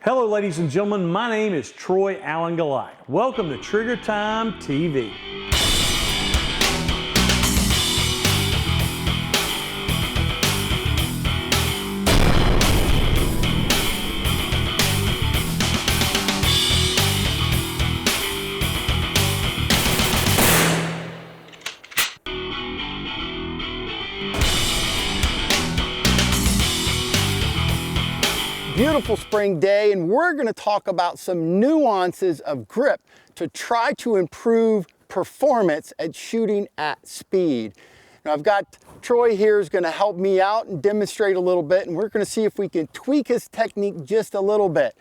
Hello ladies and gentlemen, my name is Troy Allen Goliath. Welcome to Trigger Time TV. Beautiful spring day, and we're going to talk about some nuances of grip to try to improve performance at shooting at speed. Now I've got Troy here is going to help me out and demonstrate a little bit, and we're going to see if we can tweak his technique just a little bit.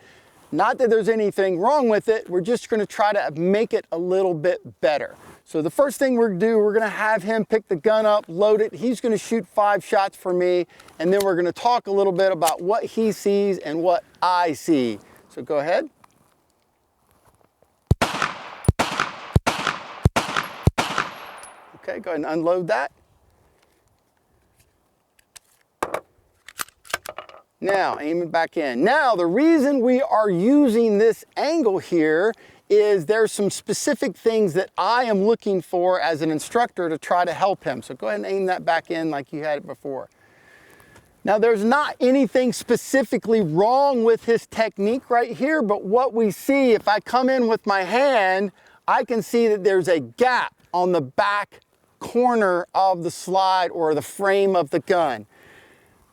Not that there's anything wrong with it, we're just going to try to make it a little bit better. So the first thing we're going to do, we're going to have him pick the gun up, load it. He's going to shoot 5 shots for me, and then we're going to talk a little bit about what he sees and what I see. So go ahead. Okay, go ahead and unload that. Now, aim it back in. Now, the reason we are using this angle here is there's some specific things that I am looking for as an instructor to try to help him. So go ahead and aim that back in like you had it before. Now, there's not anything specifically wrong with his technique right here, but what we see, if I come in with my hand, I can see that there's a gap on the back corner of the slide or the frame of the gun.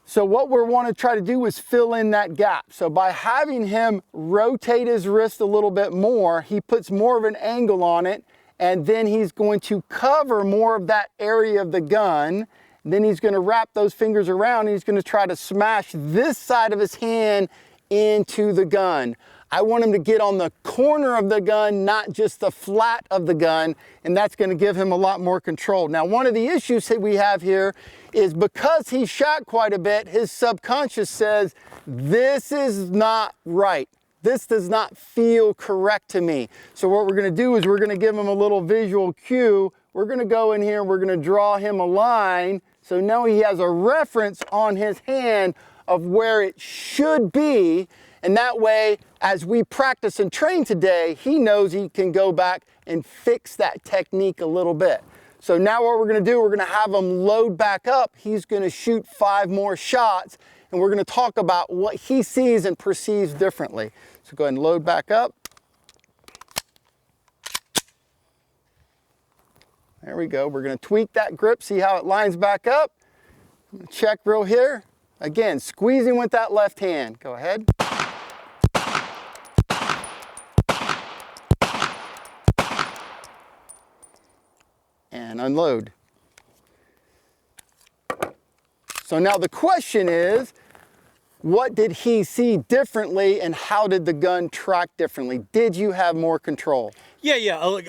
So what we want to try to do is fill in that gap. So by having him rotate his wrist a little bit more, he puts more of an angle on it, and then he's going to cover more of that area of the gun. Then he's going to wrap those fingers around, and he's going to try to smash this side of his hand into the gun. I want him to get on the corner of the gun, not just the flat of the gun, and that's going to give him a lot more control. Now, one of the issues that we have here is because he shot quite a bit, his subconscious says, this is not right. This does not feel correct to me. So what we're going to do is we're going to give him a little visual cue. We're going to go in here and we're going to draw him a line. So now he has a reference on his hand of where it should be. And that way, as we practice and train today, he knows he can go back and fix that technique a little bit. So now what we're going to do, we're going to have him load back up. He's going to shoot 5 more shots, and we're going to talk about what he sees and perceives differently. So go ahead and load back up. There we go. We're going to tweak that grip, see how it lines back up. Check real here. Again, squeezing with that left hand. Go ahead. And unload. So now the question is, what did he see differently and how did the gun track differently? Did you have more control? Yeah,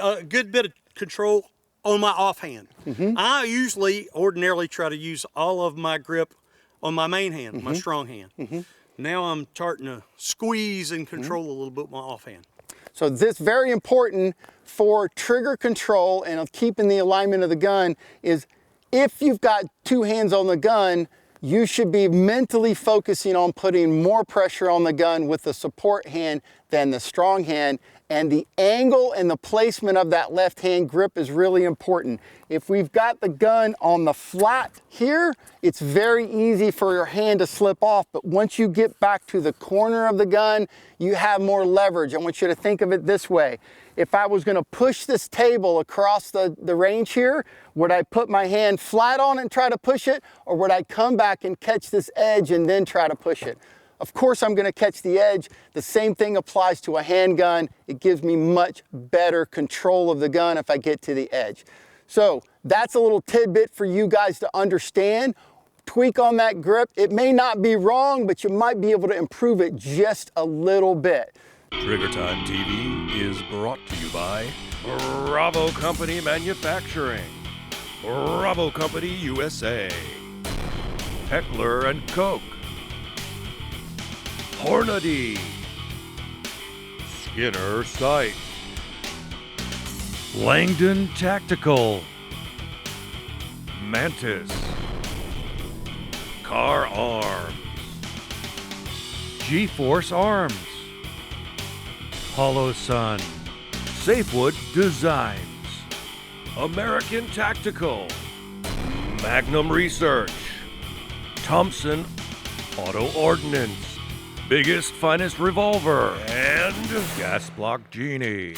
a good bit of control on my offhand. I usually ordinarily try to use all of my grip on my main hand, my strong hand. Now I'm starting to squeeze and control a little bit my offhand. So this very important for trigger control and of keeping the alignment of the gun is if you've got 2 hands on the gun, you should be mentally focusing on putting more pressure on the gun with the support hand than the strong hand. And the angle and the placement of that left hand grip is really important. If we've got the gun on the flat here, it's very easy for your hand to slip off. But once you get back to the corner of the gun, you have more leverage. I want you to think of it this way. If I was going to push this table across the range here, would I put my hand flat on it and try to push it? Or would I come back and catch this edge and then try to push it? Of course, I'm going to catch the edge. The same thing applies to a handgun. It gives me much better control of the gun if I get to the edge. So that's a little tidbit for you guys to understand. Tweak on that grip. It may not be wrong, but you might be able to improve it just a little bit. Trigger Time TV is brought to you by Bravo Company Manufacturing, Bravo Company USA, Heckler & Koch, Hornady, Skinner Sights, Langdon Tactical, Mantis, Car Arms, G-Force Arms, Holosun, Safewood Designs, American Tactical, Magnum Research, Thompson Auto Ordnance, Biggest Finest Revolver, and Gas Block Genie.